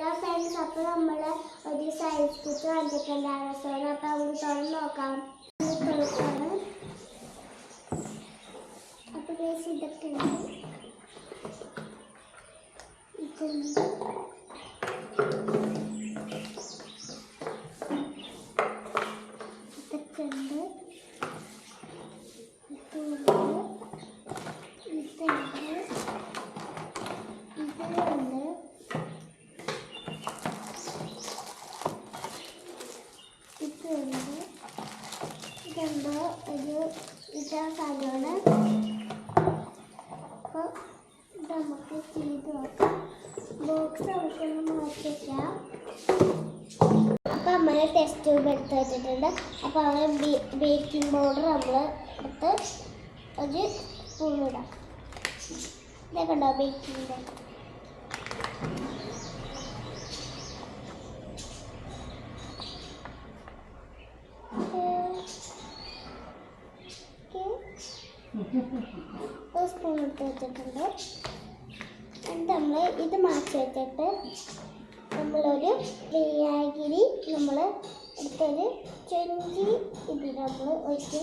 Hello friends, അപ്പോൾ നമ്മൾ ഒരു സയൻസ് കിറ്റ് വന്നിട്ടുണ്ടായിരുന്നു. സോ അപ്പോൾ നമുക്ക് തുറന്ന് നോക്കാം. അപ്പോൾ ഇതൊക്കെ ഉണ്ട്. ഇതുണ്ട്, ഇതൊക്കെ ഉണ്ട്, ഇതുണ്ട്, ഇതുണ്ട്, ഇതുണ്ട്, ഇതെന്തോ ഒരു ഇതാ സാധനമാണ്. അപ്പോൾ ഇത് നമുക്ക് ചെയ്ത് നോക്കാം. ബോക്സ് നമുക്കൊന്ന് മാറ്റി വയ്ക്കാം. അപ്പോൾ നമ്മൾ ടെസ്റ്റ് ട്യൂബ് എടുത്ത് വെച്ചിട്ടുണ്ട്. അപ്പോൾ നമ്മൾ ബേക്കിംഗ് പൗഡർ നമ്മൾ എടുത്ത് ഒരു സ്പൂൺ ഇടാം. ഇതൊക്കെ ഉണ്ടോ ബേക്കിംഗ്? ഒരു സ്പൂൺ എടുത്ത് വെച്ചിട്ടുണ്ട്. എന്നിട്ട് നമ്മൾ ഇത് മാറ്റി വെച്ചിട്ട് നമ്മളൊരു വിനാഗിരി നമ്മൾ എടുത്തൊരു 20 ഇത് നമ്മൾ ഒഴിച്ച്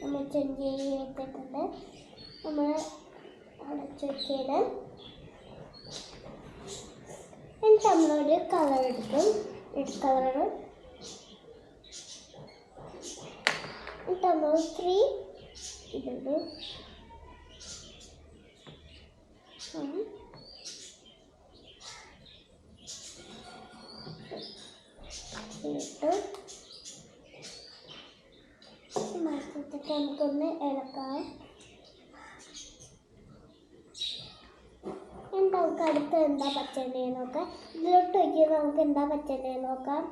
നമ്മൾ 20 വെച്ചിട്ടുണ്ട്. നമ്മൾ അടച്ച് വെക്കുകയാണ്. എന്നിട്ട് നമ്മളൊരു കളർ എടുക്കും, റെഡ് കളർ. എന്നിട്ട് നമ്മൾ 3 ഇതുണ്ട്. മാറ്റിട്ടൊക്കെ നമുക്കൊന്ന് ഇളക്കാം. നമുക്ക് അടുത്ത് എന്താ പച്ചെണ്ണ നോക്കാം. ഇതിലോട്ട് വയ്ക്കുമ്പോൾ നമുക്ക് എന്താ പച്ചെണ്ണ നോക്കാം.